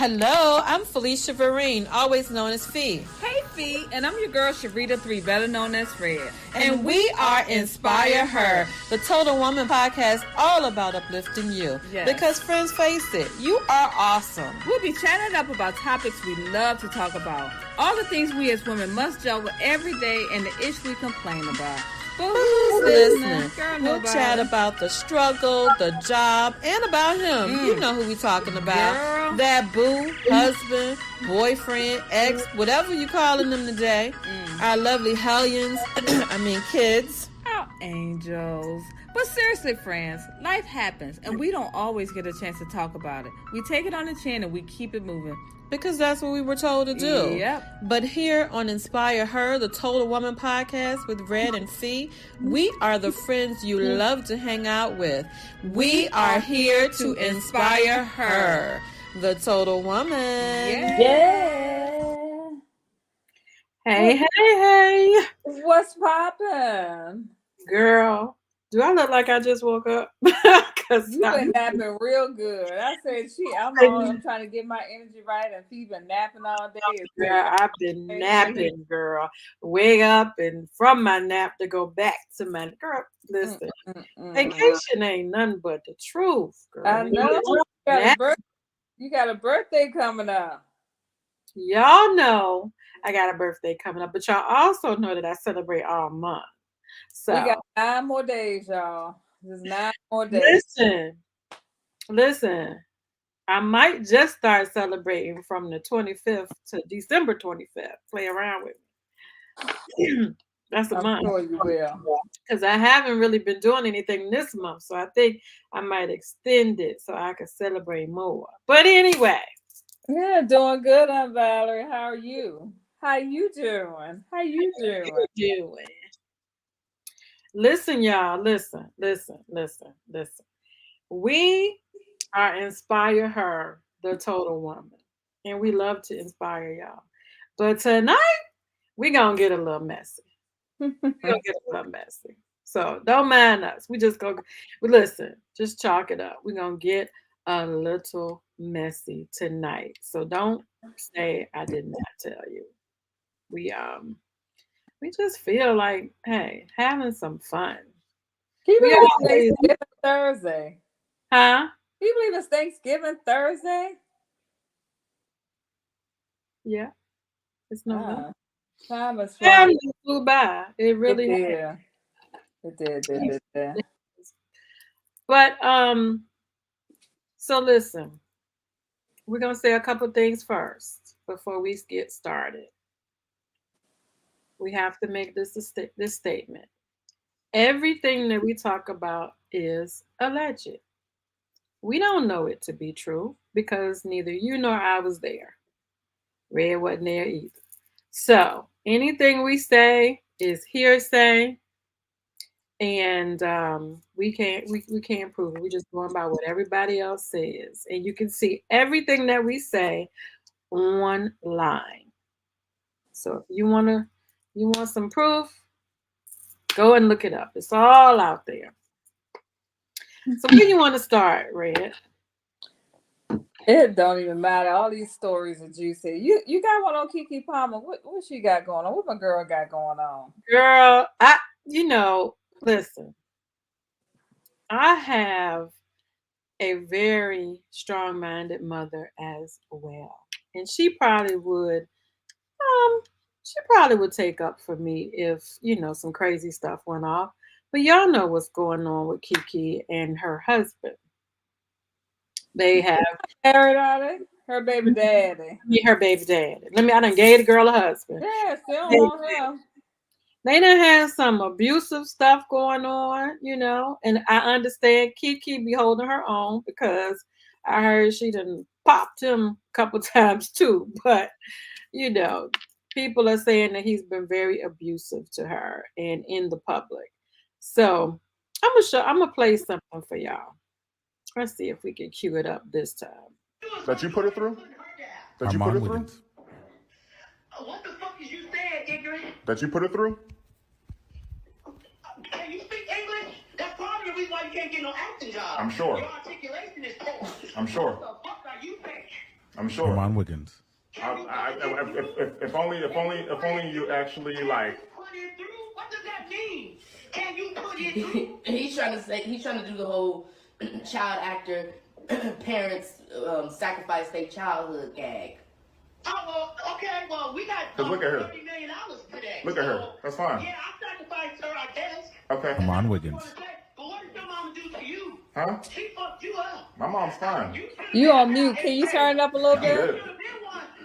Hello, I'm Felicia Vereen, always known as Fee. Hey, Fee, and I'm your girl, Sharita 3, better known as Fred. And we are Inspire Her, the Total Woman podcast all about uplifting you. Yes. Because friends, face it, you are awesome. We'll be chatting up about topics we love to talk about. All the things we as women must juggle every day and the ish we complain about. But who's listening? Girl, we'll chat about the struggle, the job, and about him. You know who we talking about. Girl. That boo, husband, boyfriend, ex, whatever you calling them today. Our lovely hellions, kids. Our angels. But seriously, friends, life happens, and we don't always get a chance to talk about it. We take it on the chin and we keep it moving. Because that's what we were told to do. Yep. But here on Inspire Her, the Total Woman podcast with Red and Fee, we are the friends you love to hang out with. We are here to inspire her, the Total Woman. Yeah. Hey. What's poppin'? Girl, do I look like I just woke up? You been napping real good. I said, I'm trying to get my energy right, and Fee been napping all day. Girl, I've been napping, girl. Wake up and from my nap to go back to my girl. Listen, vacation ain't nothing but the truth, girl. I know. You got a birthday coming up. Y'all know I got a birthday coming up, but y'all also know that I celebrate all month. So we got 9 more days, y'all. There's 9 more days. Listen. I might just start celebrating from the 25th to December 25th. Play around with me. That's a month. I'm sure you will. Because I haven't really been doing anything this month, so I think I might extend it so I can celebrate more. But anyway. Yeah, doing good, Aunt Valerie. How are you? How you doing? Listen, y'all. Listen. We are Inspire Her, the Total Woman. And we love to inspire y'all. But tonight, we're going to get a little messy. So don't mind us. We just go, listen, just chalk it up. We're going to get a little messy tonight. So don't say I did not tell you. We just feel like, hey, having some fun. Can you believe it's Thanksgiving Thursday? Huh? Can you believe it's Thanksgiving Thursday? Yeah. It's November. Time is flew by. It really did. It did. But so listen. We're gonna say a couple things first before we get started. We have to make this statement. Everything that we talk about is alleged. We don't know it to be true because neither you nor I was there. Red wasn't there either. So anything we say is hearsay, and we can't prove it. We're just going by what everybody else says, and you can see everything that we say online. So if you want some proof, go and look it up. It's all out there. So where you want to start, Red? It don't even matter. All these stories that you say. You got one on Keke Palmer. What she got going on? What my girl got going on? Girl, listen. I have a very strong-minded mother as well. And she probably would take up for me if, some crazy stuff went off. But y'all know what's going on with Keke and her husband. They have married, are they? Her baby daddy. Her baby daddy. I done gave the girl a husband. Yeah, still on him. They done had some abusive stuff going on, and I understand Keke be holding her own because I heard she done popped him a couple times too. But, people are saying that he's been very abusive to her and in the public. So I'm gonna play something for y'all. Let's see if we can cue it up this time. That you put it through? That you put it through? What the fuck is you saying, ignorant? That you put it through? Can you speak English? That's probably the reason why you can't get no acting job. I'm sure. Your articulation is poor. I'm sure. What the fuck are you saying? I'm sure. Armand Wiggins. If only you actually like. Put it through? What does that mean? Can you put it through? He's trying to do the whole child actor parents sacrifice their childhood gag. Oh, well, okay, well, we got Cause look at her. $30 million today. Look at her. That's fine. Yeah, I sacrificed her, I guess. Okay. Armand Wiggins. But what did your mama do to you? Huh? She fucked you up. My mom's fine. You on mute. Can you turn it up a little I'm bit? good.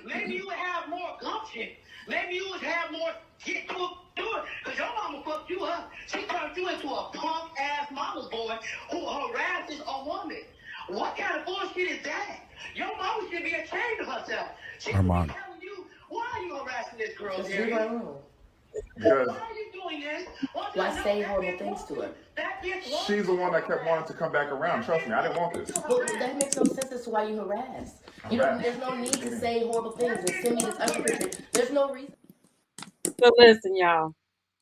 Maybe you would have more gumption. Maybe you would have more get to it. Because your mama fucked you up. She turned you into a punk-ass mama's boy who harasses a woman. What kind of bullshit is that? Your mama should be ashamed of herself. She should be Armand. telling you, why are you harassing this girl, Just leave Jerry? her alone. Because Why are you doing this? Why say horrible things to her? That bitch wants she's the one that kept wanting to come back around. Trust me, I didn't want this. But that makes no sense as to why you harass. You know, there's no need to say horrible things and send me this Usher picture. There's no reason. So listen, y'all.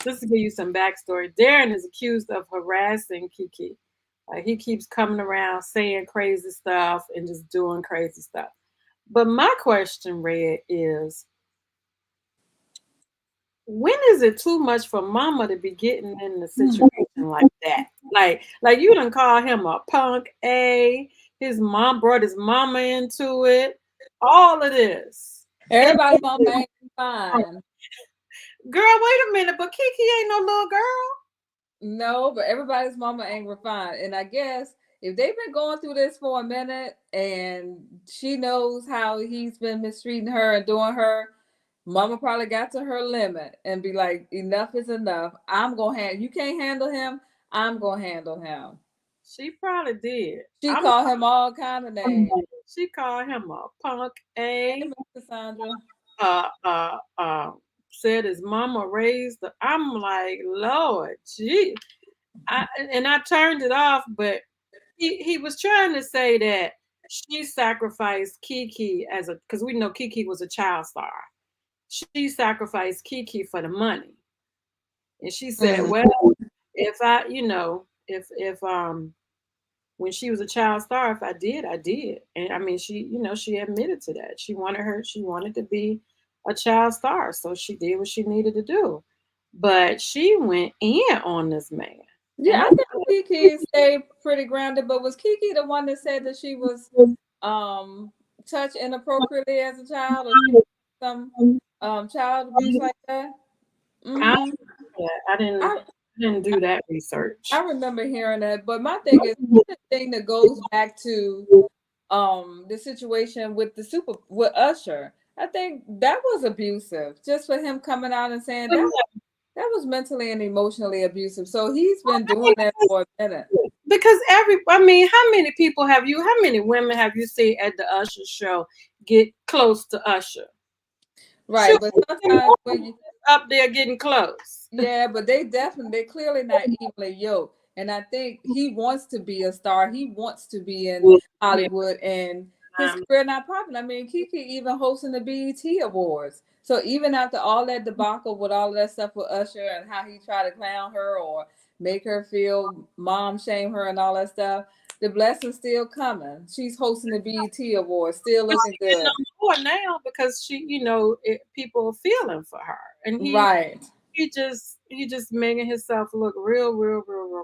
Just to give you some backstory, Darren is accused of harassing Kiki. Like he keeps coming around saying crazy stuff and just doing crazy stuff. But my question, Red, is when is it too much for mama to be getting in the situation like that? Like you done call him a punk A. His mom brought his mama into it. All of this. Everybody's mama ain't fine. Girl, wait a minute, but Kiki ain't no little girl. No, but everybody's mama ain't refined. And I guess if they've been going through this for a minute and she knows how he's been mistreating her and doing her, mama probably got to her limit and be like, enough is enough. I'm going to handle, you can't handle him. I'm going to handle him. She probably did. She called him all kind of names. She called him a punk A. Sandra. Said his mama raised the. I'm like, Lord, gee. I turned it off, but he was trying to say that she sacrificed Kiki because we know Kiki was a child star. She sacrificed Kiki for the money. And she said, well, if I, if when she was a child star, if I did, I did. And I mean, she admitted to that. She wanted to be a child star. So she did what she needed to do. But she went in on this man. Yeah, I think Kiki stayed pretty grounded, but was Kiki the one that said that she was touched inappropriately as a child or some child abuse like that? I didn't do that research. I remember hearing that, but my thing is the thing that goes back to the situation with with Usher. I think that was abusive, just for him coming out and saying that was mentally and emotionally abusive. So he's been doing that for a minute. Because how many women have you seen at the Usher show get close to Usher? Right, but sometimes when you up there getting close. Yeah, but they're clearly not evenly yoked. And I think he wants to be a star. He wants to be in Hollywood, and his career not popping. I mean, Kiki even hosting the BET Awards. So even after all that debacle with all of that stuff with Usher and how he tried to clown her or make her feel mom shame her and all that stuff, the blessing's still coming. She's hosting the BET Awards, still looking good. More now because she, people are feeling for her, and he just making himself look real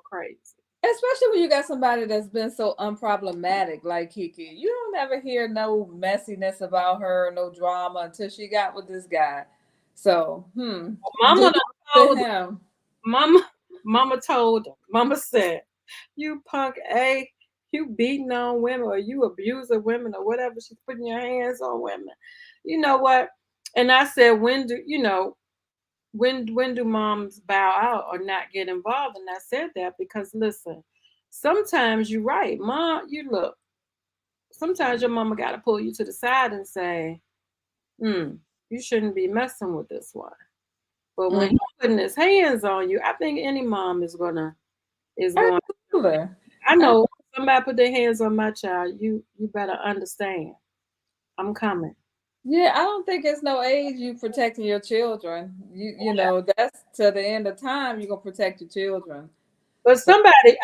crazy. Especially when you got somebody that's been so unproblematic like Kiki. You don't ever hear no messiness about her, no drama until she got with this guy. So, Mama told him. Mama said, "You punk A, you beating on women or you abusing women or whatever. She's putting your hands on women. You know what?" And I said, when do moms bow out or not get involved? And I said that because listen, sometimes you're right, Mom. Sometimes your mama got to pull you to the side and say, you shouldn't be messing with this one. But when he's putting his hands on you, I think any mom is going. I know somebody put their hands on my child. You better understand. I'm coming. Yeah, I don't think it's no age you protecting your children. You know, that's to the end of time you're gonna protect your children. But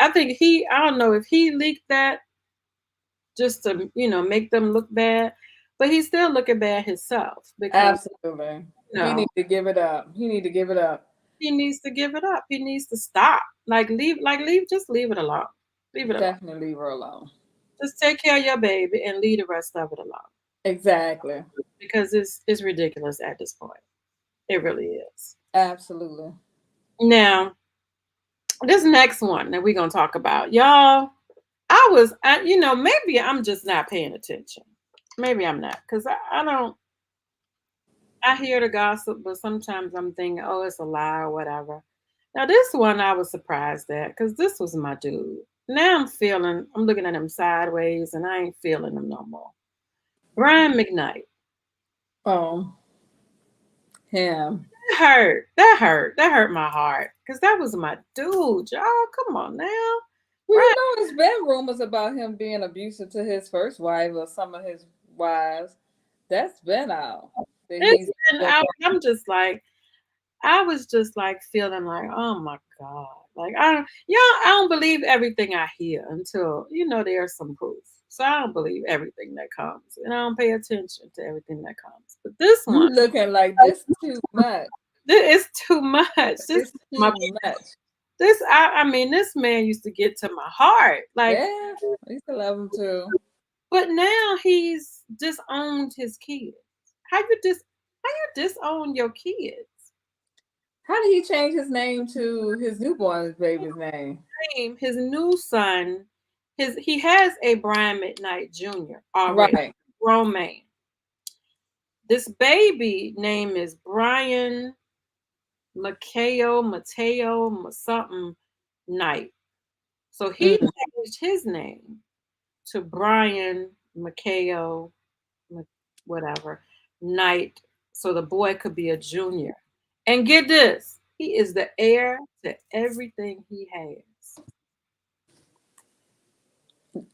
I think I don't know if he leaked that just to, make them look bad. but he's still looking bad himself because Absolutely. you know, He need to give it up. He need to give it up. he needs to give it up. He needs to stop. Just leave it alone. Leave it alone. Definitely leave her alone. Just take care of your baby and leave the rest of it alone. Exactly. Because it's ridiculous at this point. It really is. Absolutely. Now, this next one that we're gonna talk about, y'all. Maybe I'm just not paying attention. Maybe I'm not, because I don't. I hear the gossip, but sometimes I'm thinking, oh, it's a lie or whatever. Now, this one I was surprised at because this was my dude. Now I'm looking at him sideways and I ain't feeling him no more. Brian McKnight. Oh, him. That hurt my heart because that was my dude, y'all. Come on now. Well, you know, there's been rumors about him being abusive to his first wife or some of his wives. That's been out. It's been out. I was just like feeling like, oh my God. Like I don't believe everything I hear until there's some proof. So I don't believe everything that comes, and I don't pay attention to everything that comes. But this You one, looking like this too much. It's too much. It's too much. This man used to get to my heart. Like, Yeah, I used to love him too. but now he's disowned his kids. How you disown your kids? How did he change his name to his newborn baby's name? His new son, he has a Brian McKnight Jr. already, Right. grown man. This baby name is Brian Mateo something Knight. So he changed his name to Brian Mateo whatever Knight, so the boy could be a junior. And get this, he is the heir to everything he has.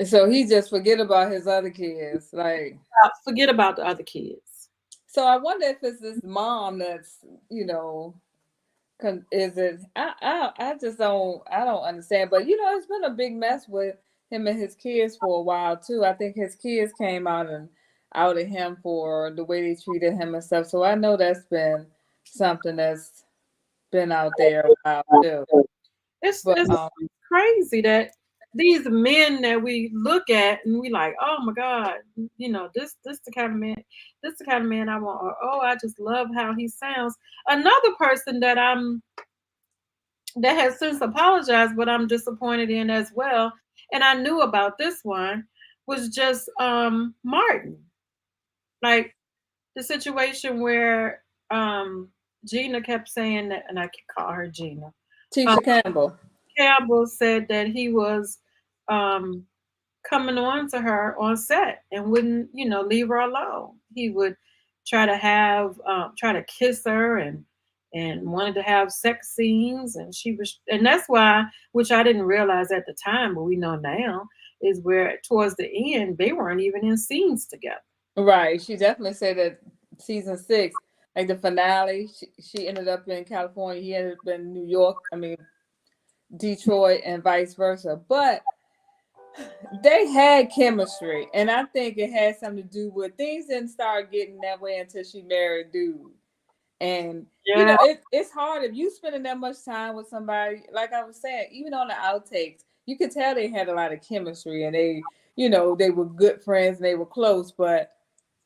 So he just forget about his other kids. Like, Forget about the other kids. so I wonder if it's this mom that's, is it? I just don't understand. But it's been a big mess with him and his kids for a while too. I think his kids came out and outed him for the way they treated him and stuff. So I know that's been something that's been out there a while too. It's crazy that these men that we look at and we like, oh my God, this the kind of man I want, or oh, I just love how he sounds. Another person that has since apologized, but I'm disappointed in as well, and I knew about this one, was just Martin. Like the situation where Gina kept saying that, and I can call her Gina. Tisha Campbell. Campbell said that he was coming on to her on set and wouldn't, leave her alone. He would try to kiss her and wanted to have sex scenes, and that's why, which I didn't realize at the time, but we know now, is where towards the end they weren't even in scenes together. Right. She definitely said that season 6, like the finale, she ended up in California. He ended up in New York. Detroit and vice versa. But they had chemistry, and I think it had something to do with things didn't start getting that way until she married dude. And it's hard if you spending that much time with somebody. Like I was saying, even on the outtakes, you could tell they had a lot of chemistry, and they were good friends and they were close. But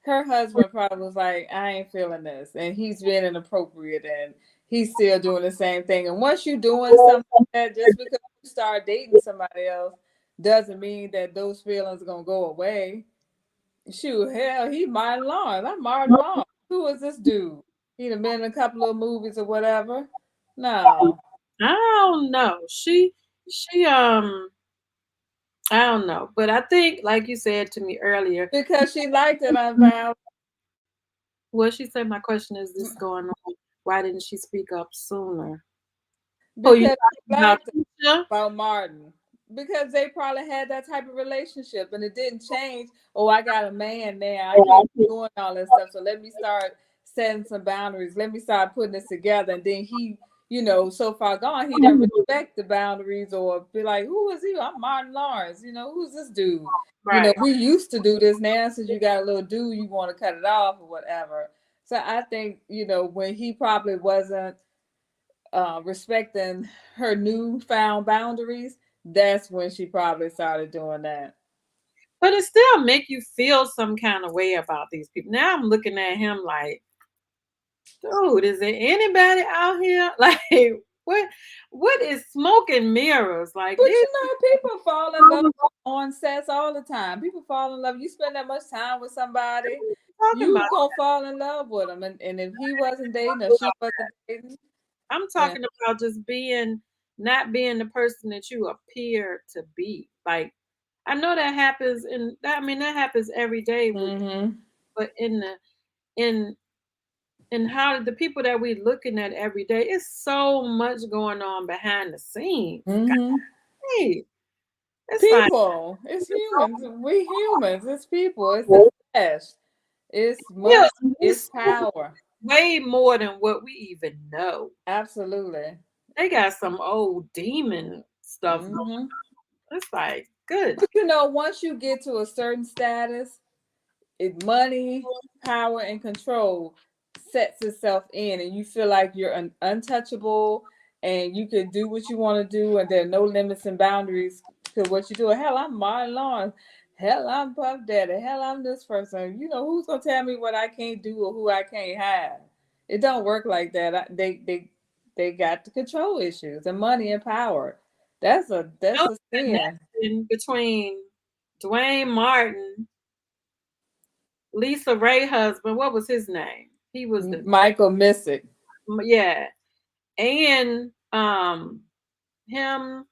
her husband probably was like, I ain't feeling this, and he's being inappropriate, and he's still doing the same thing. And once you're doing something like that, just because you start dating somebody else doesn't mean that those feelings are going to go away. Shoot, hell, he Martin Lawrence. I'm Martin Lawrence. Who is this dude? He'd have been in a couple of movies or whatever. No. I don't know. I don't know. But I think, like you said to me earlier, because she liked it, I found. Well, she said, my question is this going on. Why didn't she speak up sooner? Because about Martin. Because they probably had that type of relationship and it didn't change. Oh, I got a man now. I can't be doing all this stuff. So let me start setting some boundaries. Let me start putting this together. And then he, so far gone, he didn't respect the boundaries or be like, who is he? I'm Martin Lawrence. Who's this dude? Right. We used to do this. Now since you got a little dude, you want to cut it off or whatever. So I think, when he probably wasn't respecting her newfound boundaries, that's when she probably started doing that. But it still make you feel some kind of way about these people. Now I'm looking at him like, dude, is there anybody out here? Like, what is smoke and mirrors? Like, But this, people fall in love on sets all the time. People fall in love. You spend that much time with somebody, talking you about? gonna fall in love with them. And if he wasn't dating or she wasn't dating, I'm talking about just not being the person that you appear to be. Like, I know that happens, and that happens every day. But in how the people that we're looking at every day, it's so much going on behind the scenes. Hey, it's people, it's humans. We humans. It's people. It's the flesh. It's money. It's power. Way more than what we even know. Absolutely. They got some old demon stuff going on. It's like, good. But once you get to a certain status, money, power, and control sets itself in, and you feel like you're untouchable, and you can do what you want to do, and there are no limits and boundaries to what you do. Hell, I'm Martin Lawrence. Hell, I'm Puff Daddy. Hell, I'm this person. Who's gonna tell me what I can't do or who I can't have? It don't work like that. They got the control issues and money and power. That's a sin. In between Dwayne Martin, Lisa Ray husband, what was his name? He was Michael Missick. Yeah. And him,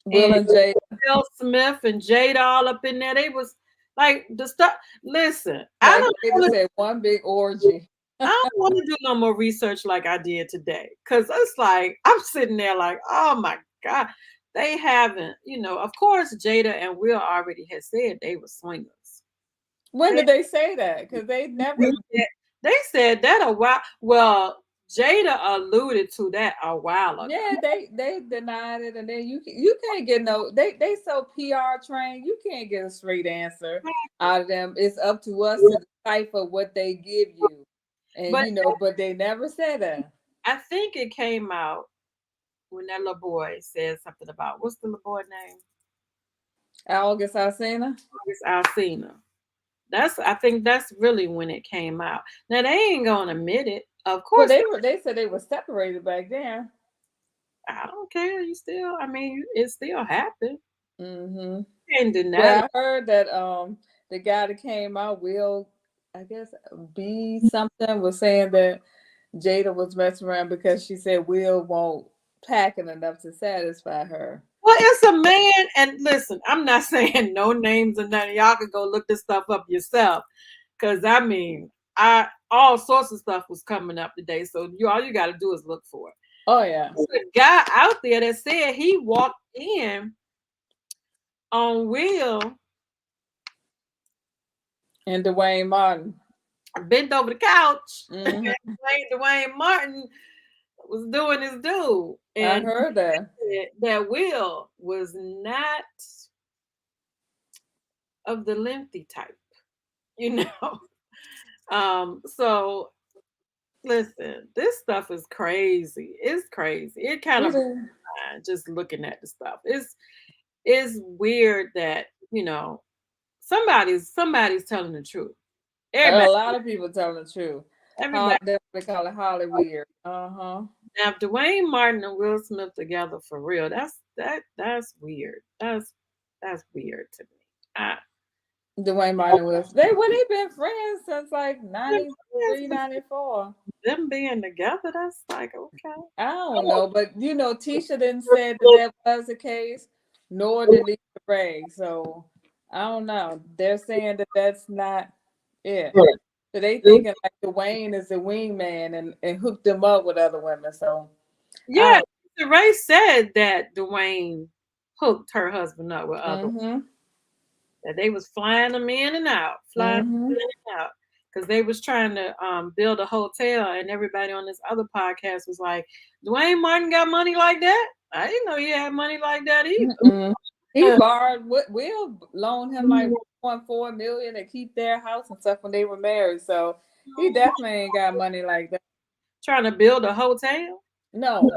Will and Jada. Will Smith and Jada all up in there. They was like the stuff. Listen, I don't say one big orgy. I don't want to do no more research like I did today, because it's like I'm sitting there like, oh my God, they haven't. Of course, Jada and Will already had said they were swingers. When did they say that? Because they never. They said that a while. Well, Jada alluded to that a while ago. Yeah, they denied it, and then you can't get they so PR trained, you can't get a straight answer out of them. It's up to us to decipher what they give you, and but they never said that. I think it came out when that little boy said something about, what's the little boy name? August Alsina. August Alsina. I think that's really when it came out. Now they ain't gonna admit it. Of course, they said they were separated back then. I don't care. It still happened. And I heard that the guy that came out, Will, I guess B something, was saying that Jada was messing around because she said Will won't packing enough to satisfy her. Well, it's a man, and listen, I'm not saying no names or nothing. Y'all can go look this stuff up yourself, because all sorts of stuff was coming up today. So all you got to do is look for it. Oh yeah, there's a guy out there that said he walked in on Will and Dwayne Martin, bent over the couch. Dwayne Martin was doing his due. And I heard that Will was not of the lengthy type, So listen, this stuff is crazy. It's crazy. It kind of just looking at the stuff. It's weird that somebody's telling the truth. A lot of people telling the truth. Everybody. They call it Hollywood. Now, if Dwayne Martin and Will Smith together for real, that's weird. That's weird to me. Dwayne Martin and Will. They've been friends since like 93, 94. Them being together, that's like, okay. I don't know, but Tisha didn't say that was the case, nor did Lisa Ray. So I don't know. They're saying that that's not it. So they thinking like Dwayne is the wingman and hooked them up with other women. So yeah, Ray said that Dwayne hooked her husband up with other women. That they was flying them in and out, because they was trying to build a hotel, and everybody on this other podcast was like, Dwayne Martin got money like that? I didn't know he had money like that either. Mm-mm. He borrowed. Will loaned him like $1.4 million to keep their house and stuff when they were married. So he definitely ain't got money like that. Trying to build a hotel? No,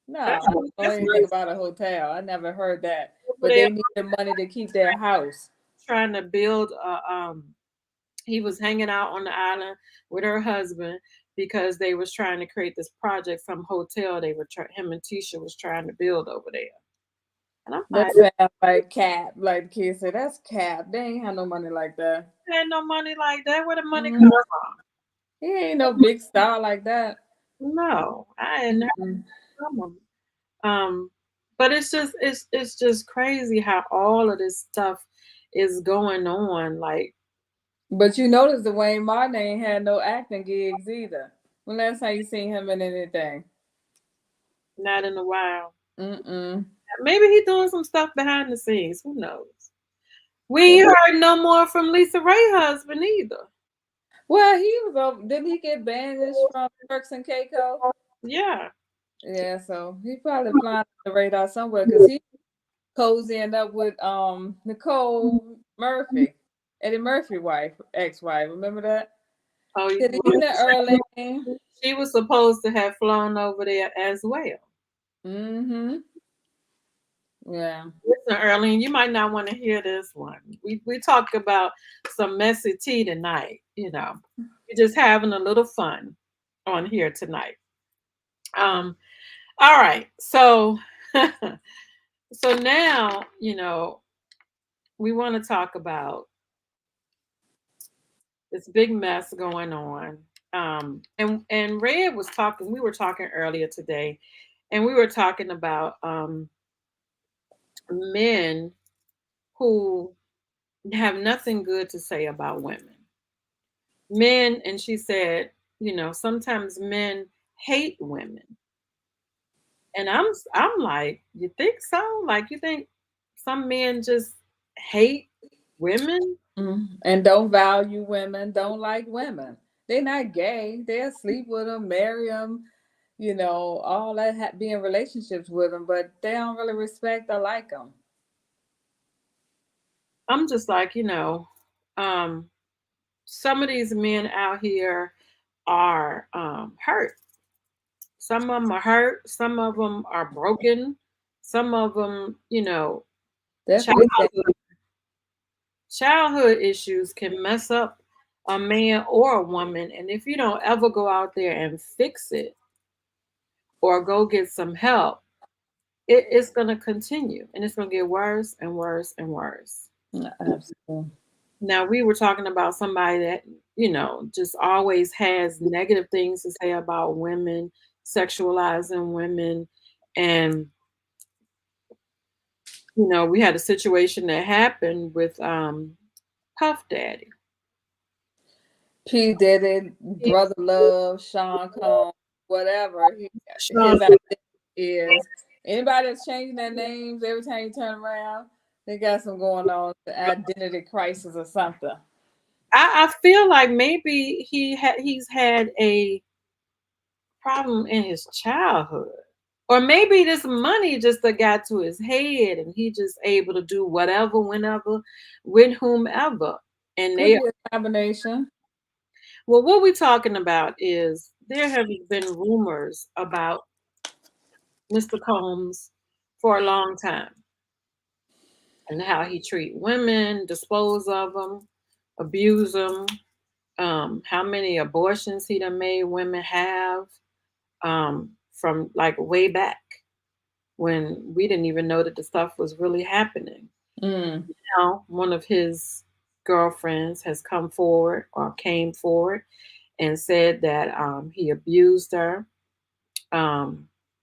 no. I don't know anything about a hotel. I never heard that. But they needed money to keep their house. Trying to build a he was hanging out on the island with her husband because they was trying to create this project, some hotel they were him and Tisha was trying to build over there. And I'm like, that sounds like cap. Like the kids say, that's cap. They ain't have no money like that. They had no money like that. Where the money come from? He ain't no big star like that. No, I ain't heard from him. But it's just crazy how all of this stuff is going on. Like, but you notice Dwayne Martin ain't had no acting gigs either. When last time you seen him in anything? Not in a while. Mm-mm. Maybe he's doing some stuff behind the scenes. Who knows? We ain't heard no more from Lisa Ray's husband either. Well, he was over. Didn't he get banished from Turks and Caicos? Yeah. Yeah, so he probably flying on the radar somewhere because he cozying up with Nicole Murphy, Eddie Murphy ex-wife. Remember that? Oh, she was supposed to have flown over there as well. Mm-hmm. Yeah. Listen, Earlene, you might not want to hear this one. We talk about some messy tea tonight. You know, we're just having a little fun on here tonight. All right, so so now, you know, we want to talk about this big mess going on. And Red was talking, we were talking earlier today, and we were talking about men who have nothing good to say about women. Men, and she said, you know, sometimes men hate women. And I'm like, you think so? Like, you think some men just hate women? Mm-hmm. And don't value women, don't like women. They're not gay. They'll sleep with them, marry them, you know, all that, be in relationships with them, but they don't really respect or like them. I'm just like, you know, some of these men out here are hurt. Some of them are hurt. Some of them are broken. Some of them, you know, childhood issues can mess up a man or a woman. And if you don't ever go out there and fix it or go get some help, it's going to continue, and it's going to get worse and worse and worse. Absolutely. Now, we were talking about somebody that, you know, just always has negative things to say about women, sexualizing women. And, you know, we had a situation that happened with Puff Daddy. P. Diddy, Brother Love, Sean Combs, whatever his identity is. Anybody that's changing their names every time you turn around, they got some going on, the identity crisis or something. I feel like maybe he's had a problem in his childhood, or maybe this money just got to his head, and he just able to do whatever, whenever, with whomever. And Could be a combination. Well, what we're talking about is there have been rumors about Mr. Combs for a long time, and how he treat women, dispose of them, abuse them, how many abortions he done made women have, from like way back when we didn't even know that the stuff was really happening. Now, one of his girlfriends has come forward or came forward and said that he abused her,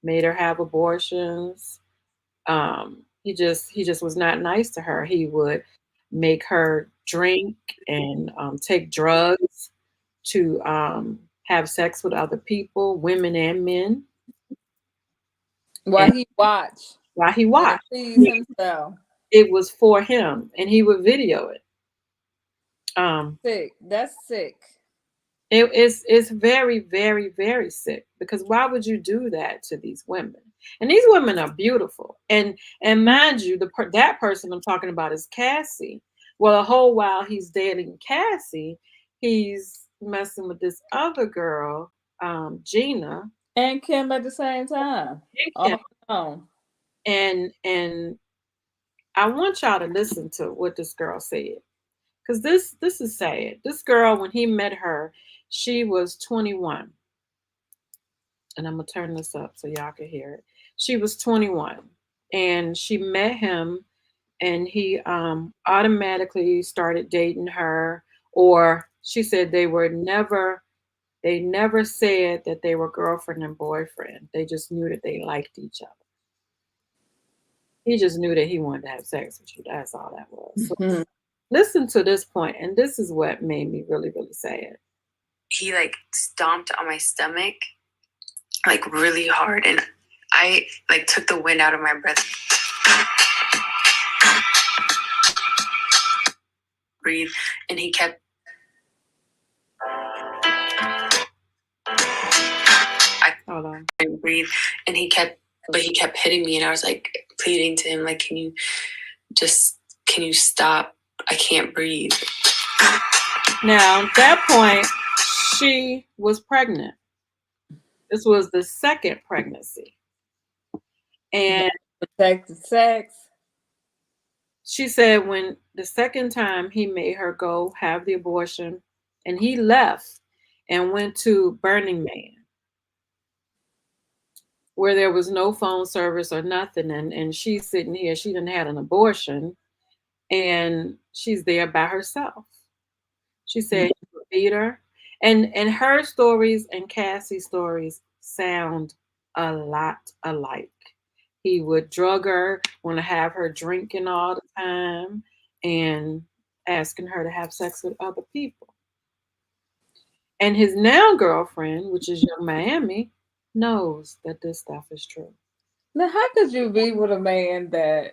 made her have abortions. He just was not nice to her. He would make her drink and take drugs to have sex with other people, women and men. While he watched. Please himself. It was for him, and he would video it. Sick. That's sick. It's very, very, very sick, because why would you do that to these women? And these women are beautiful. And mind you, that person I'm talking about is Cassie. Well, the whole while he's dating Cassie, he's messing with this other girl, Gina. And Kim at the same time. On her own. And I want y'all to listen to what this girl said, because this is sad. This girl, when he met her, she was 21. And I'm gonna turn this up so y'all can hear it. She was 21, and she met him, and he automatically started dating her. Or she said they never said that they were girlfriend and boyfriend. They just knew that they liked each other. He just knew that he wanted to have sex with you. That's all that was. So listen to this point, and this is what made me really, really sad. He like stomped on my stomach like really hard, and I like took the wind out of my breath. Breathe, and he kept. Hold on. Breathe, and he kept hitting me, and I was like pleading to him, like, can you stop? I can't breathe. Now, at that point, she was pregnant. This was the second pregnancy. And sex. She said when the second time he made her go have the abortion, and he left and went to Burning Man, where there was no phone service or nothing. And she's sitting here, she didn't have an abortion, and she's there by herself. She said he would beat her. And her stories and Cassie's stories sound a lot alike. He would drug her, want to have her drinking all the time, and asking her to have sex with other people. And his now girlfriend, which is Young Miami, knows that this stuff is true. Now, how could you be with a man that,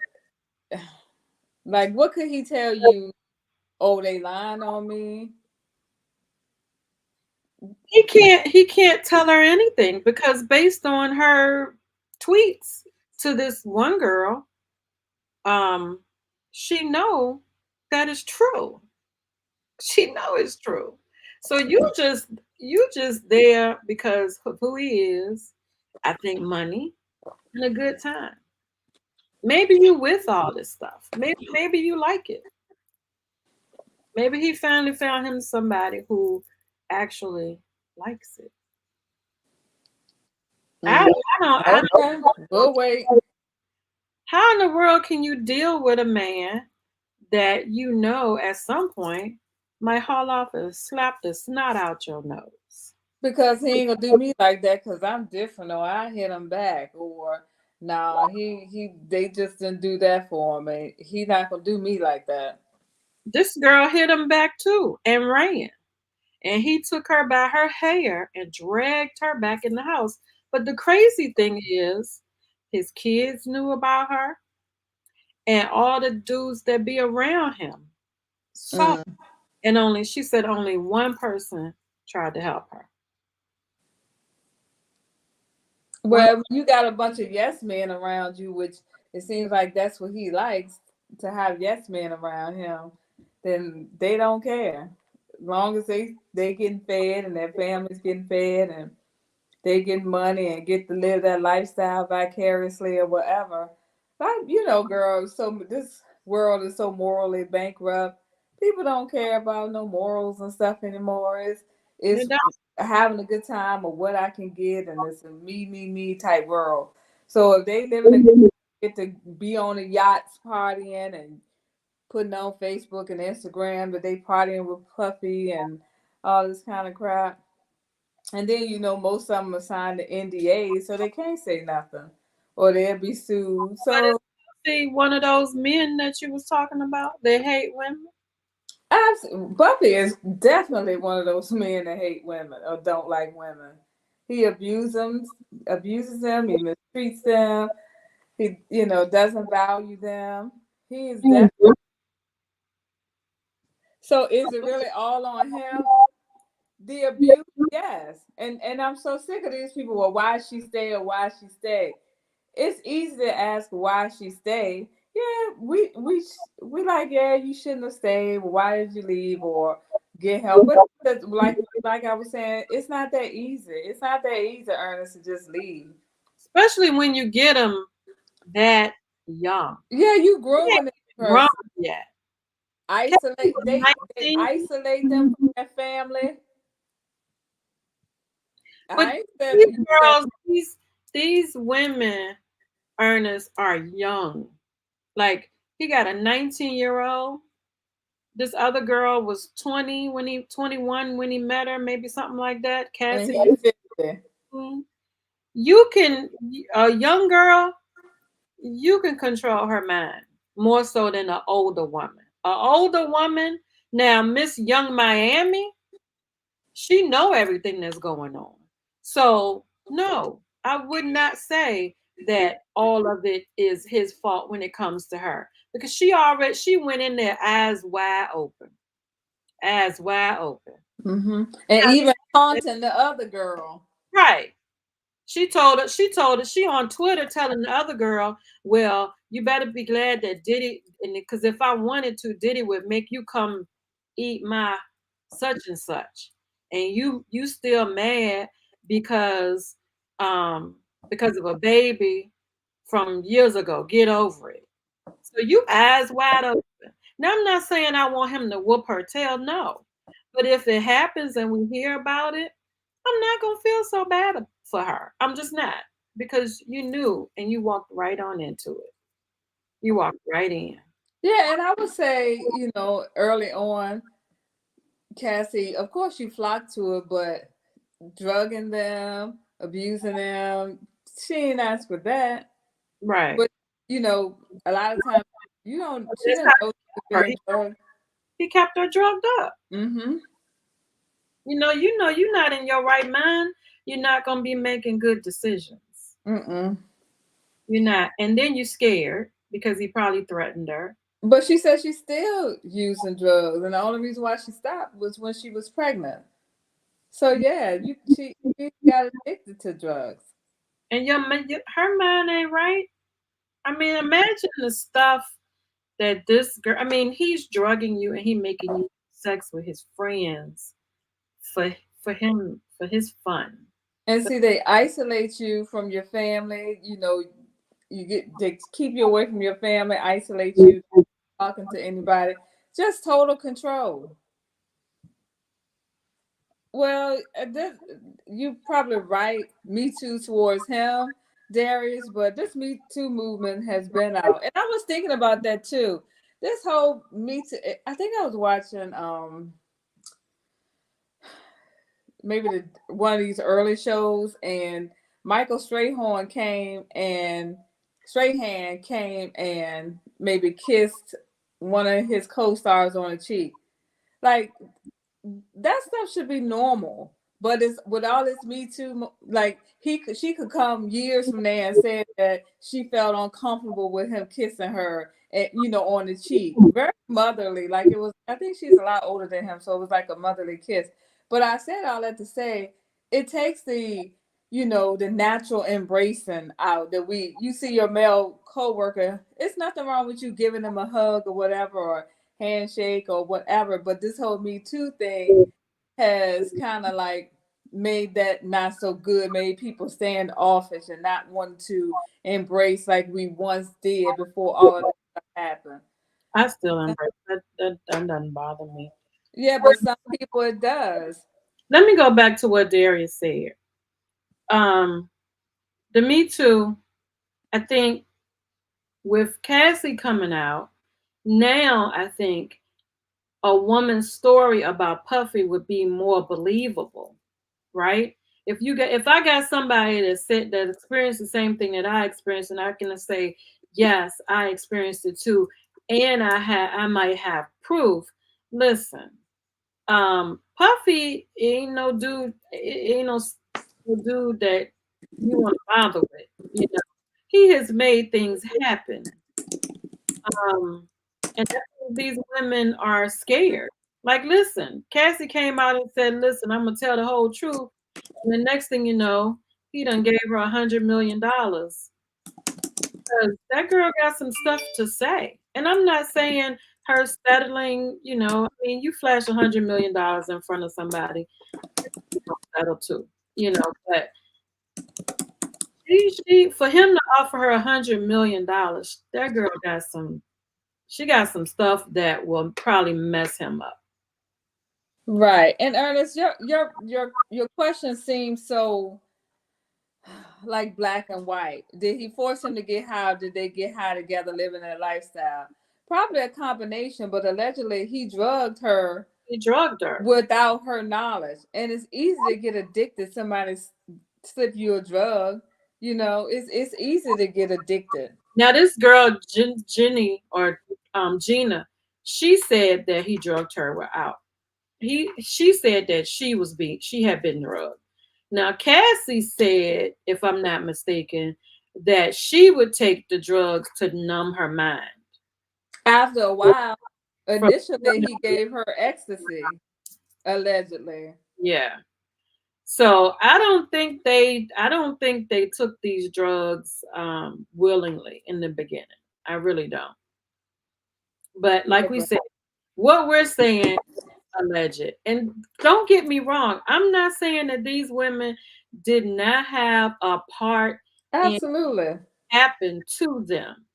like, what could he tell you? Oh, they lying on me. He can't tell her anything, because based on her tweets to this one girl, she know that is true. She know it's true. So you just there because of who he is. I think money and a good time. Maybe you with all this stuff. Maybe you like it. Maybe he finally found him somebody who actually likes it. I don't. We'll wait. How in the world can you deal with a man that you know at some point might haul off and slap the snot out your nose? Because he ain't gonna do me like that, because I'm different, or I hit him back, or nah, they just didn't do that for him, and he not gonna do me like that. This girl hit him back too and ran. And he took her by her hair and dragged her back in the house. But the crazy thing is, his kids knew about her, and all the dudes that be around him saw. And she said only one person tried to help her. Well, you got a bunch of yes men around you, which it seems like that's what he likes, to have yes men around him, then they don't care. As long as they getting fed and their families getting fed and they get money and get to live that lifestyle vicariously or whatever. But girls, so this world is so morally bankrupt. People don't care about no morals and stuff anymore. It's having a good time or what I can get, and it's a me type world. So if they get to be on the yachts partying and putting on Facebook and Instagram that they partying with Puffy and all this kind of crap. And then, most of them are signed to NDAs, so they can't say nothing or they'll be sued. So, see, one of those men that you was talking about, they hate women. Puffy is definitely one of those men that hate women or don't like women. He abuses them, he mistreats them, he, doesn't value them. He is definitely So is it really all on him? The abuse, yes. And I'm so sick of these people. Well, why she stay or why she stay? It's easy to ask why she stayed. Yeah, we like, yeah, you shouldn't have stayed. Why did you leave or get help? But like I was saying, it's not that easy. It's not that easy, Ernest, to just leave. Especially when you get them that young. Yeah, you growing this Grown person. yet. They 19. isolate them from their family. But I said these you girls, these women, Ernest, are young. Like he got a 19-year-old. This other girl was 21 when he met her, maybe something like that. and Cassie. he 50. You can, a young girl, you can control her mind more so than an older woman. An older woman, now Miss Young Miami, she know everything that's going on. So no, I would not say that all of it is his fault when it comes to her, because she went in there eyes wide open, eyes wide open. Mm-hmm. And even taunting the other girl. Right. She told her, she on Twitter telling the other girl, well, you better be glad that Diddy, and because if I wanted to, Diddy would make you come eat my such and such. And you still mad because because of a baby from years ago. Get over it. So you eyes wide open. Now I'm not saying I want him to whoop her tail, no. But if it happens and we hear about it, I'm not gonna feel so bad for her. I'm just not, because you knew and you walked right on into it. You walked right in. Yeah, and I would say, early on, Cassie, of course you flocked to it, but drugging them, abusing them, she ain't asked for that. Right. But a lot of times she That's didn't how know she was being drugged. he kept her drugged up. Mm-hmm. You're not in your right mind. You're not gonna be making good decisions. Mm-mm. You're not, and then you're scared because he probably threatened her. But she said she's still using drugs, and the only reason why she stopped was when she was pregnant. So yeah, she got addicted to drugs. And her mind ain't right. I mean, imagine the stuff that this girl. I mean, he's drugging you and he making you sex with his friends for him, for his fun. And see, they isolate you from your family. They keep you away from your family, isolate you, talking to anybody. Just total control. Well, you probably right. Me Too towards him, Darius, but this Me Too movement has been out, and I was thinking about that too. This whole Me Too. I think I was watching maybe one of these early shows, and Michael Strahan came and maybe kissed one of his co-stars on the cheek. Like, that stuff should be normal. But it's with all this Me Too, like she could come years from there and say that she felt uncomfortable with him kissing her, on the cheek. Very motherly. Like it was. I think she's a lot older than him, so it was like a motherly kiss. But I said all that to say, it takes the natural embracing out that you see your male coworker. It's nothing wrong with you giving him a hug or whatever, or handshake or whatever. But this whole Me Too thing has kind of like made that not so good, made people stand offish and not want to embrace like we once did before all of that happened. I still embrace that doesn't bother me. Yeah, but some people it does. Let me go back to what Darius said. The Me Too, I think with Cassie coming out, now I think a woman's story about Puffy would be more believable, right? If I got somebody that experienced the same thing that I experienced, and I can say, yes, I experienced it too, and I might have proof. Listen, Puffy ain't no dude, that you want to bother with. He has made things happen, and these women are scared. Like, listen, Cassie came out and said, listen, I'm gonna tell the whole truth. And the next thing you know, he done gave her $100 million. Because that girl got some stuff to say. And I'm not saying her settling, I mean, you flash $100 million in front of somebody, you don't settle too, but she for him to offer her $100 million, that girl got some stuff that will probably mess him up. Right. And Ernest, your question seems so like black and white. Did he force him to get high? Did they get high together, living their lifestyle? Probably a combination, but allegedly he drugged her. He drugged her without her knowledge. And it's easy to get addicted. Somebody slip you a drug. It's easy to get addicted. Now this girl, Jenny or Gina, she said that he drugged her out. She said that she had been drugged. Now Cassie said, if I'm not mistaken, that she would take the drugs to numb her mind. After a while, initially he gave her ecstasy, allegedly. Yeah. So I don't think they took these drugs willingly in the beginning. I really don't. But like we said, what we're saying, alleged. And don't get me wrong, I'm not saying that these women did not have a part absolutely happen to them.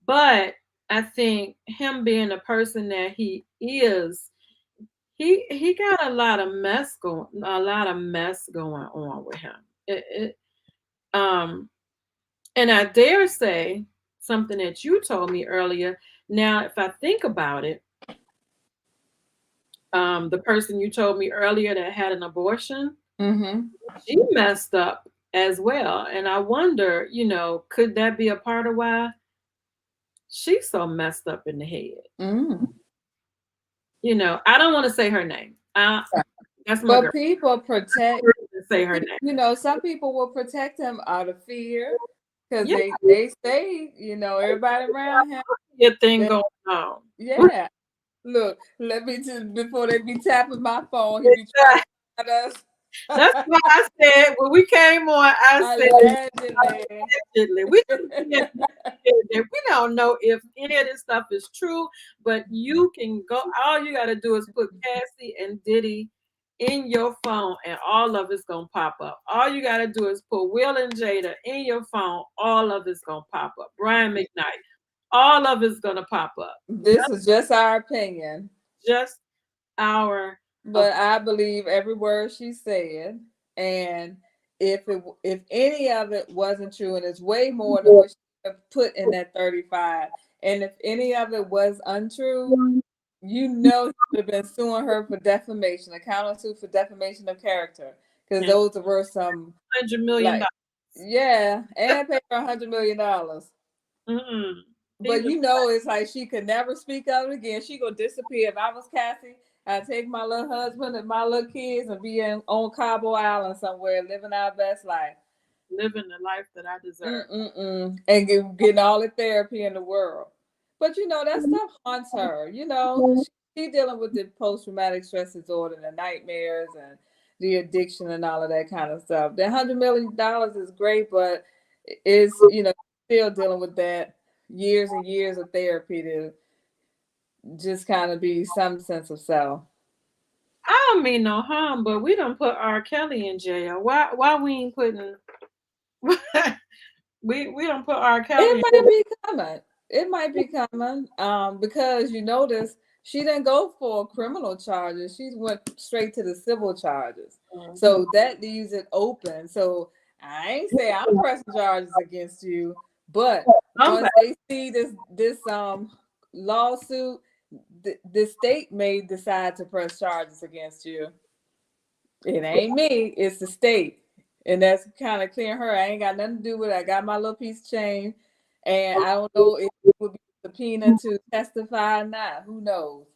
But I think him being the person that he is, he got a lot of mess going on with him. And I dare say something that you told me earlier. Now, if I think about it, the person you told me earlier that had an abortion, she messed up as well. And I wonder, could that be a part of why she's so messed up in the head? I don't want to say her name. That's my girl. People protect. Say her name. Some people will protect him out of fear because they say, everybody around him. Your thing going on. Yeah. Look, let me just before they be tapping my phone. He be trying to us. That's what I said when we came on. I said, allegedly. We don't know if any of this stuff is true, but you can go. All you got to do is put Cassie and Diddy in your phone, and all of it's gonna pop up. All you got to do is put Will and Jada in your phone. All of it's gonna pop up. Brian McKnight. All of it's gonna pop up. This is just our opinion. Just our. But I believe every word she said, and if any of it wasn't true, and it's way more than what she put in that 35, and if any of it was untrue, he would have been suing her for defamation, a countersuit for defamation of character, because those were some $100 million. And pay her $100 million. But it's like she could never speak of it again. She gonna disappear. If I was Cassie, I'd take my little husband and my little kids and be on Cabo Island somewhere, living our best life. Living the life that I deserve. And getting all the therapy in the world. But that stuff haunts her. She's dealing with the post-traumatic stress disorder and the nightmares and the addiction and all of that kind of stuff. The $100 million is great, but it's still dealing with that. Years and years of therapy to just kind of be some sense of self. I don't mean no harm, but we done put R. Kelly in jail. Why we ain't putting we don't put R. Kelly It might be coming. Because you notice she didn't go for criminal charges. She went straight to the civil charges. So that leaves it open. So I ain't say I'm pressing charges against you. But once they see this lawsuit, the state may decide to press charges against you. It ain't me, it's the state. And that's kind of clearing her. I ain't got nothing to do with it. I got my little piece of change. And I don't know if it would be subpoena to testify or not. Who knows?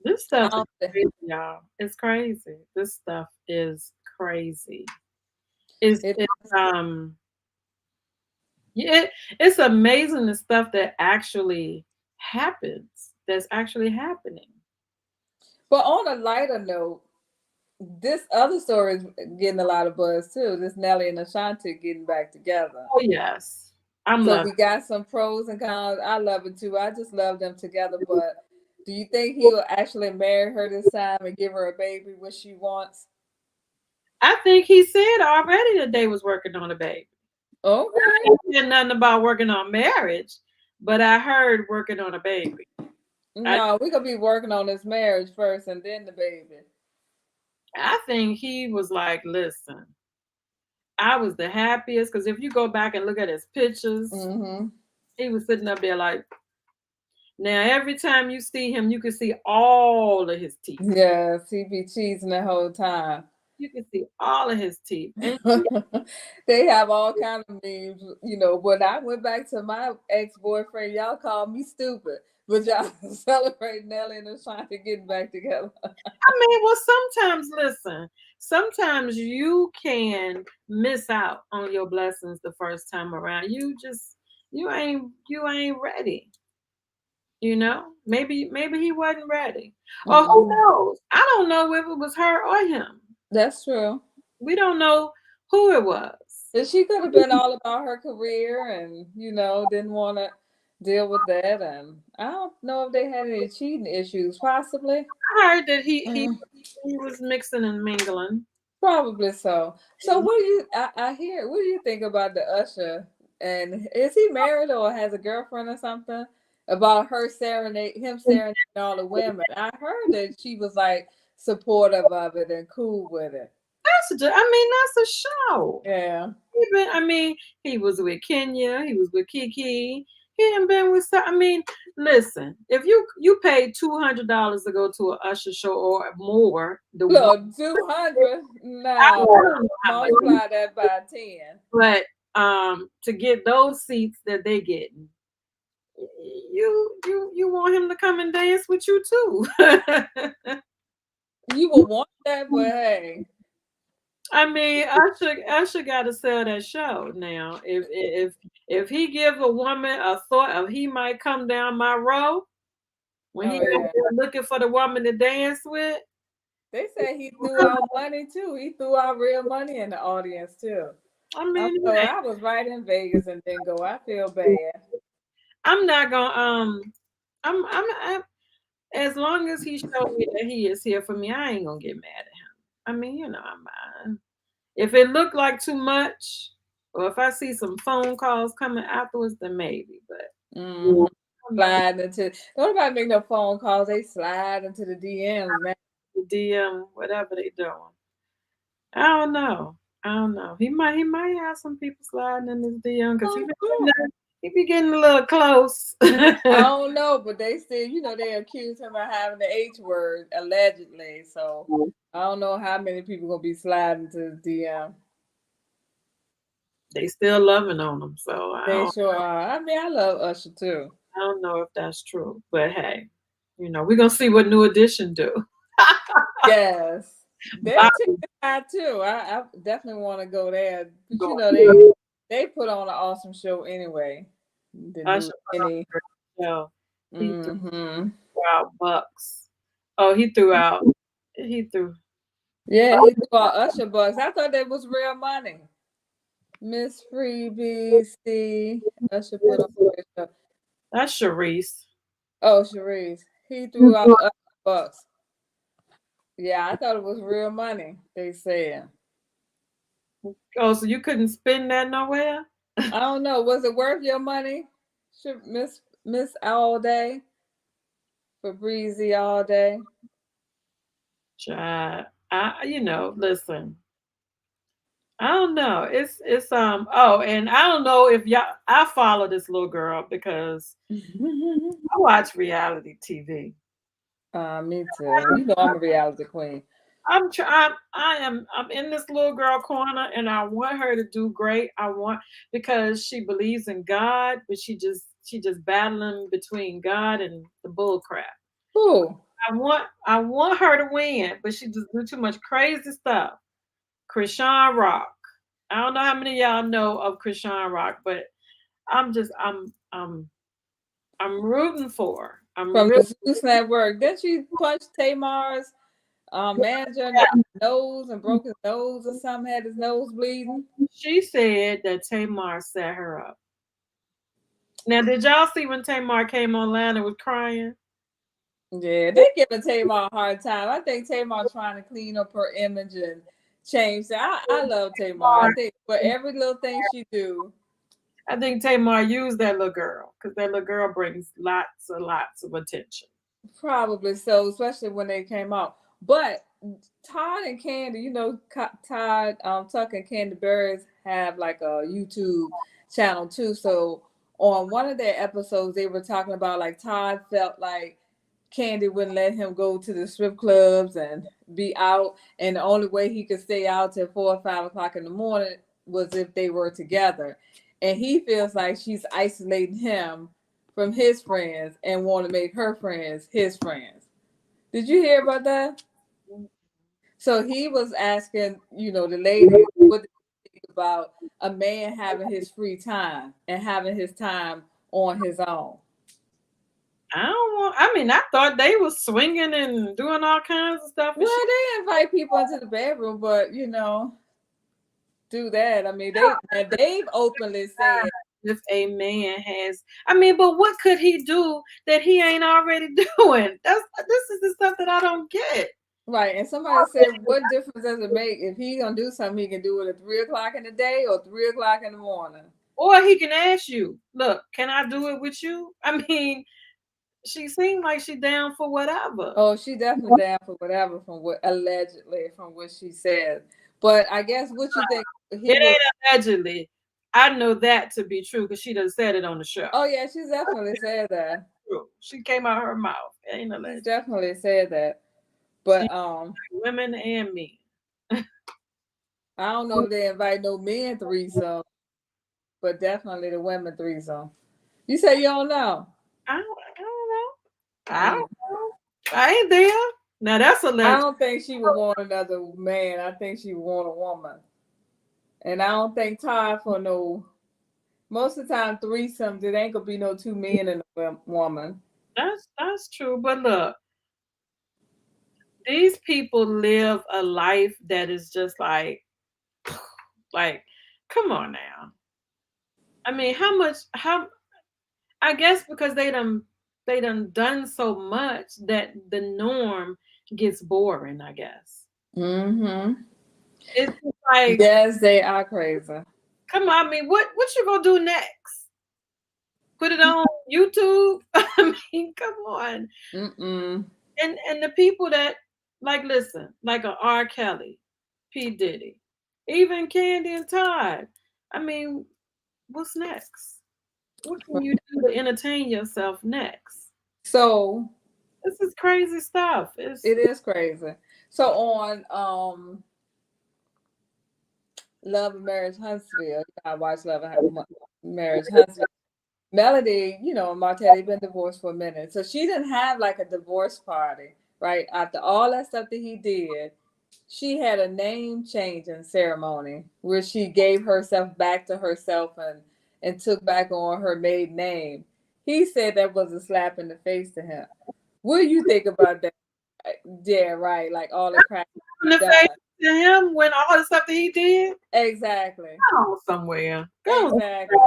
This stuff is crazy, y'all. It's crazy. This stuff is crazy. It's amazing the stuff that actually happens. That's actually happening. But on a lighter note, this other story is getting a lot of buzz too. This Nelly and Ashanti getting back together. Oh yes, I'm So loving. we got some pros and cons. I love it too. I just love them together. But do you think he'll actually marry her this time and give her a baby when she wants? I think he said already that they was working on a baby. Okay. He said nothing about working on marriage, but I heard working on a baby. No, we're gonna be working on this marriage first and then the baby. I think he was like, listen, I was the happiest because if you go back and look at his pictures, he was sitting up there like, now every time you see him, you can see all of his teeth. Yes, he be cheesing the whole time. You can see all of his teeth. And they have all kind of memes, you know. When I went back to my ex-boyfriend, y'all called me stupid, but y'all celebrate Nelly and Ashanti getting back together. I mean, well, sometimes listen, sometimes you can miss out on your blessings the first time around. You ain't ready. You know, maybe he wasn't ready. Or who knows? I don't know if it was her or him. That's true. We don't know who it was. And she could have been all about her career and, you know, didn't want to deal with that. And I don't know if they had any cheating issues, possibly. I heard that he was mixing and mingling. Probably so. So what do you, I hear, what do you think about the Usher? And is he married or has a girlfriend or something? About him serenading all the women. I heard that she was like supportive of it and cool with it. That's a show. Yeah. He was with Kenya. He was with Kiki. He hadn't been with. Listen. If you paid $200 to go to an Usher show or more, $200. No, multiply that by 10. But to get those seats that they getting, you want him to come and dance with you too. You would want that, but hey. Usher got to sell that show now. If he give a woman a thought of he might come down my row when he's looking for the woman to dance with. They said he threw out money too. He threw out real money in the audience too. I was right in Vegas and didn't go. I feel bad. I'm not gonna I'm as long as he showed me that he is here for me, I ain't gonna get mad at him. If it looked like too much, or if I see some phone calls coming afterwards, then maybe. But slide into, don't nobody make no phone calls. They slide into the DMs, man. The DM, whatever they doing. I don't know. He might have some people sliding in his DM because he be getting a little close. I don't know, but they still, they accuse him of having the H word allegedly. So I don't know how many people gonna be sliding to the DM. They still loving on him, so they sure are. I love Usher too. I don't know if that's true, but hey, we're gonna see what New Edition do. Yes, they're too. I definitely want to go there. But they put on an awesome show anyway. Usher show. He threw out bucks. Oh, he threw out. Yeah, he threw out Usher bucks. I thought that was real money. Miss Freebie, Usher put on the show. That's Sharice. Oh, Sharice. He threw out Usher bucks. Yeah, I thought it was real money, they said. Oh, so you couldn't spend that nowhere? I don't know. Was it worth your money? Miss All Day? For Breezy All Day? Child, listen. I don't know. It's and I don't know if I follow this little girl because I watch reality TV. Me too. I'm a reality queen. I'm in this little girl corner and I want her to do great. Because she believes in God, but she just battling between God and the bull crap. Ooh. I want her to win, but she just do too much crazy stuff. Krishan Rock. I don't know how many of y'all know of Krishan Rock, but I'm rooting for her. I'm From really the Zeus Network. Didn't she punch Tamar's manager in the nose and broke his nose or something? Had his nose bleeding. she said that Tamar set her up. Now, did y'all see when Tamar came online and was crying? Yeah, they giving Tamar a hard time. I think Tamar trying to clean up her image and change that. I love Tamar. I think for every little thing she do. I think Tamar used that little girl because that little girl brings lots of attention. Probably so, especially when they came out. But Todd and Candy, you know, Todd, Tuck and Candy Burris have like a YouTube channel too. So on one of their episodes, they were talking about like Todd felt like Candy wouldn't let him go to the strip clubs and be out, and the only way he could stay out till 4 or 5 o'clock in the morning was if they were together. And he feels like she's isolating him from his friends and want to make her friends his friends. Did you hear about that? So he was asking, you know, the lady what they think about a man having his free time and having his time on his own. I thought they was swinging and doing all kinds of stuff. Well, they invite people into the bedroom, but you know, do that. I mean, they've openly said if a man has, but what could he do that he ain't already doing? This is the stuff that I don't get. Right, and somebody said, what difference does it make if he gonna do something? He can do it at 3 o'clock in the day or 3 o'clock in the morning, or he can ask you, "Look, can I do it with you?" She seemed like she down for whatever. Oh, she definitely down for whatever from what she said. But I guess what you think? It ain't allegedly. I know that to be true because she done said it on the show. Oh yeah, she's definitely said that. She came out her mouth. It ain't alleged. She's definitely said that. But women and men. I don't know if they invite no men threesome, but definitely the women threesome. You say you don't know? I don't know. I ain't there. Now that's alleged. I don't think she would want another man. I think she would want a woman. And I don't think Todd for no. Most of the time, threesomes, it ain't gonna be no 2 men and a woman. That's true. But look, these people live a life that is just like, come on now. I guess because they done so much that the norm gets boring, I guess. Mm-hmm. It's just like, yes, they are crazy. Come on, what you gonna do next? Put it on YouTube? Come on. Mm-mm. And the people that listen, like a R. Kelly, P. Diddy, even Candy and Todd. What's next? What can you do to entertain yourself next? So this is crazy stuff. It is crazy. So on Love and Marriage Huntsville, I watched Love and Marriage Huntsville. Melody, you know, Martell, they've been divorced for a minute. So she didn't have like a divorce party, right? After all that stuff that he did, she had a name changing ceremony where she gave herself back to herself and took back on her maiden name. He said that was a slap in the face to him. What do you think about that? Yeah, right. Like all the crap in the face to him when all the stuff that he did. Exactly. Go somewhere. Exactly.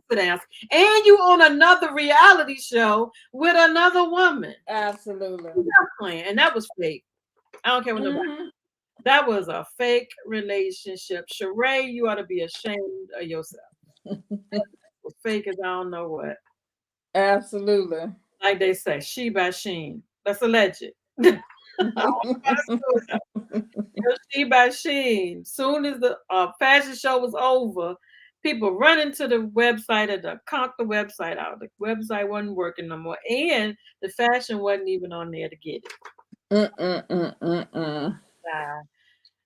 Sit down. And you on another reality show with another woman. Absolutely. And that was fake. I don't care what nobody. That was a fake relationship. Sheree, you ought to be ashamed of yourself. Fake as I don't know what. Absolutely. Like they say, she by Sheen. That's alleged. She by Sheen. Soon as the fashion show was over, people running to the website and to conk the website out. The website wasn't working no more, and the fashion wasn't even on there to get it.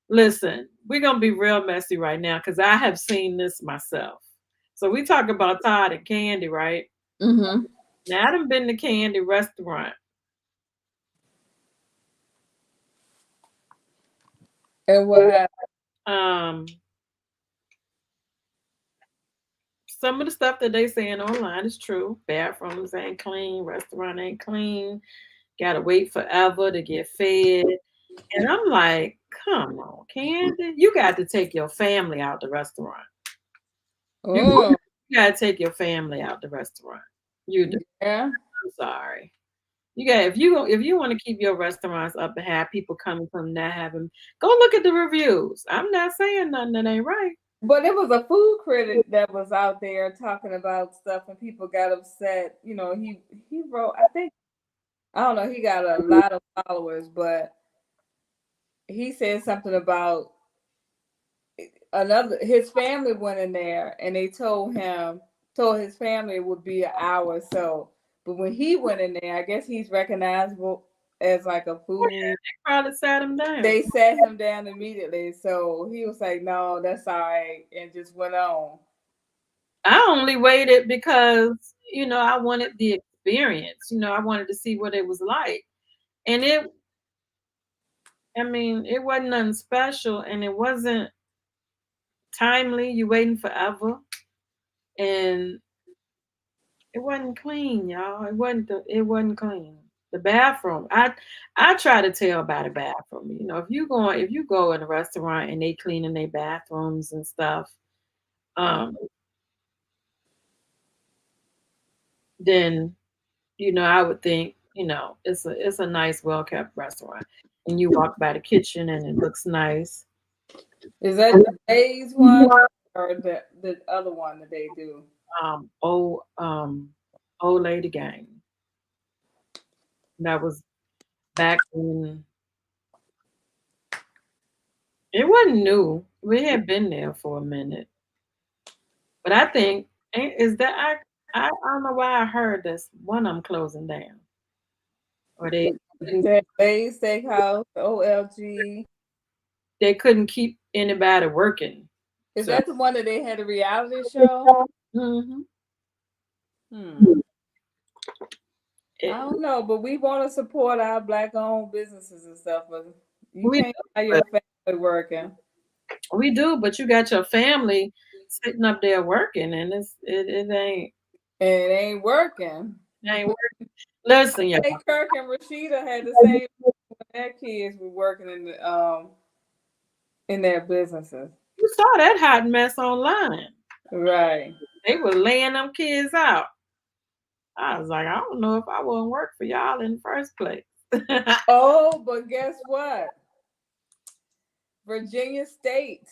Listen, we're gonna be real messy right now because I have seen this myself. So we talk about Todd and Candy, right? Mm-hmm. Now I done been to Candy restaurant. And what happened? some of the stuff that they saying online is true. Bathrooms ain't clean, restaurant ain't clean, gotta wait forever to get fed. And I'm like, come on, Candy. You got to take your family out the restaurant. Oh, You gotta take your family out the restaurant. You do. yeah. I'm sorry. You got if you want to keep your restaurants up and have people coming from not having, go look at the reviews. I'm not saying nothing that ain't right. But there was a food critic that was out there talking about stuff, and people got upset. You know, he wrote. I don't know. He got a lot of followers, but he said something about his family went in there and they told his family it would be an hour or so. But when he went in there, I guess he's recognizable as like a food. Yeah, they probably sat him down. They sat him down immediately. So he was like, no, that's all right, and just went on. I only waited because, I wanted the experience. I wanted to see what it was like. And it wasn't nothing special, and it wasn't timely. You waiting forever. And it wasn't clean, y'all. It wasn't clean. The bathroom. I try to tell by the bathroom. If you go in a restaurant and they cleaning their bathrooms and stuff, then I would think, it's a nice, well-kept restaurant. And you walk by the kitchen and it looks nice. Is that the Days one or the other one that they do? Old Lady Gang. That was back when it wasn't new. We had been there for a minute. But I think I don't know why I heard this. One of them closing down. Or Days Steakhouse, OLG. They couldn't keep anybody working. Is that the one that they had a reality show? Mm-hmm. I don't know, but we want to support our Black-owned businesses and stuff. But you can't have your family working. We do, but you got your family sitting up there working, and it ain't. And it ain't working. It ain't working. Listen, y'all. Hey, Kirk and Rashida had the same when their kids were working in their businesses. You saw that hot mess online. Right. They were laying them kids out. I was like, I don't know if I wouldn't work for y'all in the first place. Oh, but guess what? Virginia State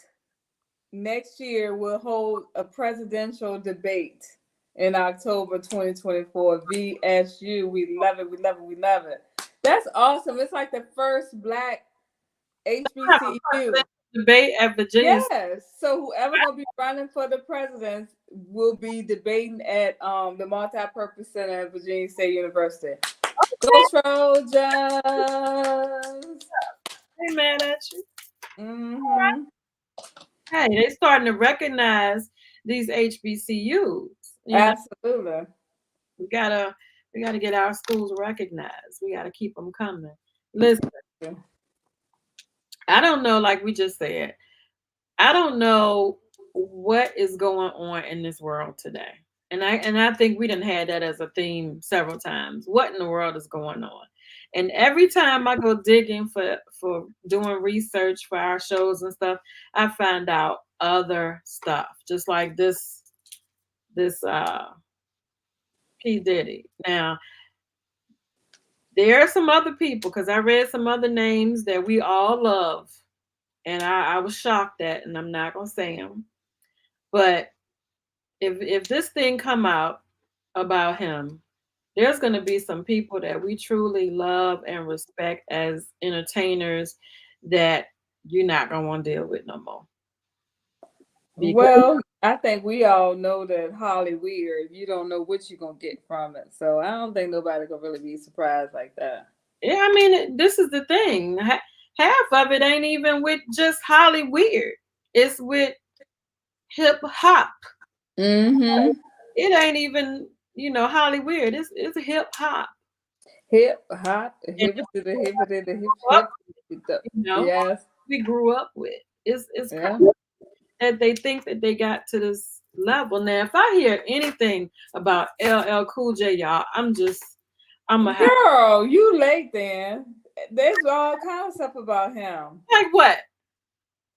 next year will hold a presidential debate in October 2024. VSU, we love it, we love it, we love it. That's awesome. It's like the first Black HBCU debate at Virginia. Yes. So whoever will be running for the president will be debating at the Multi-Purpose Center at Virginia State University. Go Trojans! They mad at you. Mm-hmm. Hey, they starting to recognize these HBCUs. Absolutely. We gotta get our schools recognized. We gotta keep them coming. Listen, I don't know, like we just said, I don't know what is going on in this world today. And I think we done had that as a theme several times. What in the world is going on? And every time I go digging for doing research for our shows and stuff, I find out other stuff. Just like this P. Diddy. Now, there are some other people, because I read some other names that we all love. And I was shocked at, and I'm not gonna say them. But if this thing come out about him, there's gonna be some people that we truly love and respect as entertainers that you're not gonna want to deal with no more. Well, I think we all know that Holly weird. You don't know what you're gonna get from it. So I don't think nobody gonna really be surprised like that. Yeah, I mean, this is the thing. Half of it ain't even with just Holly weird. It's with hip hop. Mm-hmm. It ain't even, Holly weird. It's hip hop. Hip hop, hip to the hip to the hip. Yes, we grew up with. It's yeah. that they think that they got to this level. Now, if I hear anything about LL Cool J, y'all, I'm gonna have Girl, you late then. There's all kinds of stuff about him. like what?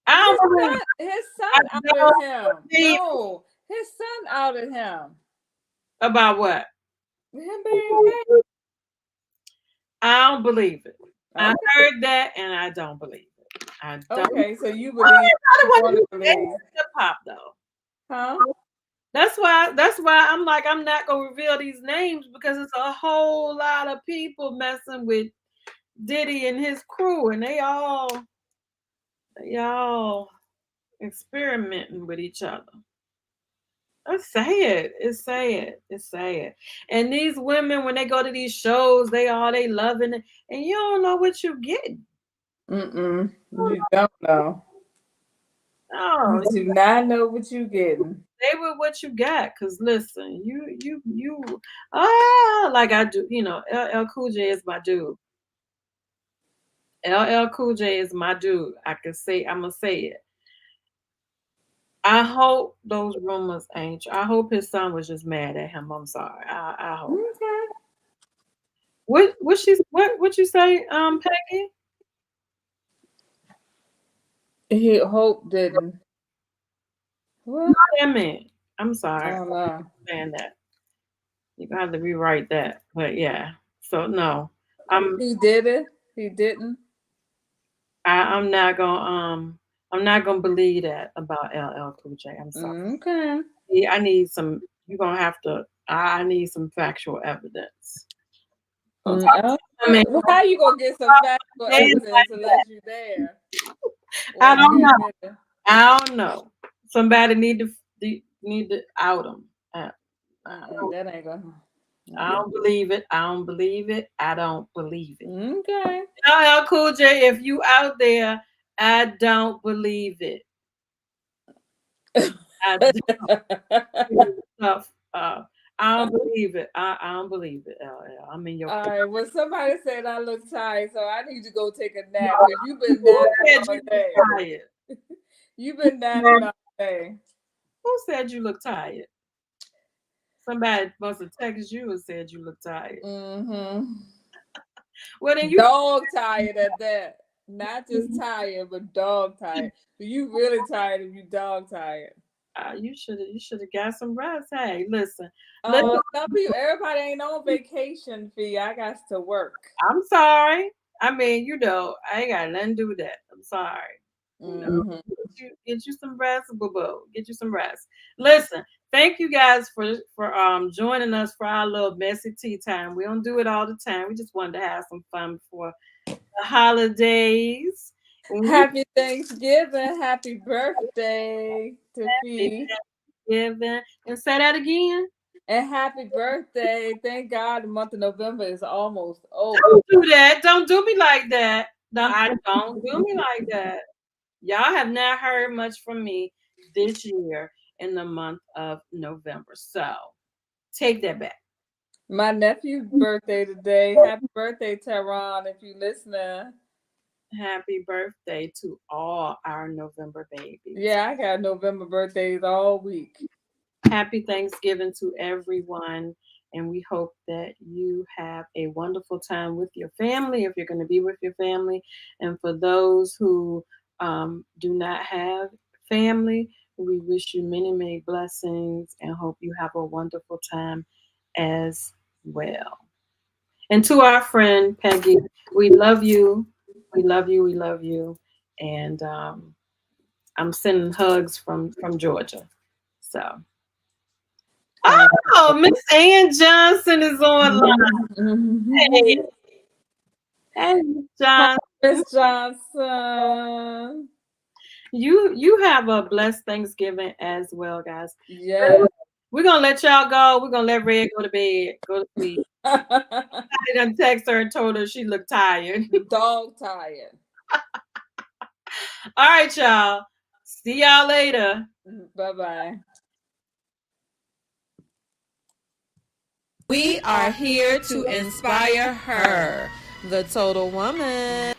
I don't believe His son I outed don't him. believe- No, his son outed him. about what? Him being gay. I don't believe it. I Okay. heard that and I don't believe it. I don't. Okay, so you Why believe. everybody wanna want to believe. hip hop though? Huh? That's why I'm like, I'm not gonna reveal these names because it's a whole lot of people messing with Diddy and his crew, and they all experimenting with each other. It's sad. It's sad. It's sad. And these women, when they go to these shows, they loving it, and you don't know what you're getting. You don't know. Oh, You do not know what you're getting. stay with what you got, cause listen, you like I do, LL Cool J is my dude. LL Cool J is my dude. I'm gonna say it. I hope those rumors ain't true. I hope his son was just mad at him. I'm sorry. I hope. Okay. What you say, Peggy? He hope didn't. What? I mean, I'm I sorry. don't know. Saying that. You got to rewrite that. But yeah. So no. He did it. He didn't. I'm not gonna believe that about LL Cool J. I'm sorry. Okay. I need some. You're gonna have to. I need some factual evidence. I mean, well, how you gonna get some factual evidence unless you're there? I don't know. I don't know. Somebody need to out him. That ain't gonna. I don't believe it. I don't believe it. I don't believe it. Okay. LL Cool J, if you out there, I don't believe it. I don't believe it. I don't believe it, LL. I'm in your. All right. Well, somebody said I look tired, so I need to go take a nap. Because you've been napping all day. Tired. You've been napping all day. Who said you look tired? Somebody must have texted you and said you look tired. Mm-hmm. Well, then you dog tired at that. Not just tired, but dog tired. So you really tired if you dog tired. You should have got some rest. Hey, listen. Some people, everybody ain't on vacation. Fee, I got to work. I'm sorry. I mean, I ain't got nothing to do with that. I'm sorry. Get you some rest, boo. Get you some rest. Listen, thank you guys for joining us for our little messy tea time. We don't do it all the time. We just wanted to have some fun before the holidays. Happy Thanksgiving. Happy birthday to Fee. Thanksgiving. And say that again. And happy birthday. Thank God the month of November is almost over. Don't do that. Don't do me like that. No, don't do me like that. Y'all have not heard much from me this year in the month of November. So take that back. My nephew's birthday today. Happy birthday, Tehran, if you're listening. Happy birthday to all our November babies. Yeah, I got November birthdays all week. Happy Thanksgiving to everyone. And we hope that you have a wonderful time with your family, if you're going to be with your family. And for those who do not have family, we wish you many, many blessings and hope you have a wonderful time as well. And to our friend Peggy, we love you. We love you. We love you. And I'm sending hugs from Georgia. So. Oh, Miss Ann Johnson is online. Hey, Miss Johnson. Miss Johnson. You have a blessed Thanksgiving as well, guys. Yeah. We're gonna let y'all go. We're gonna let Red go to bed, go to sleep. I done text her and told her she looked tired. Dog tired. All right, y'all. See y'all later. Bye-bye. We are here to inspire her, the total woman.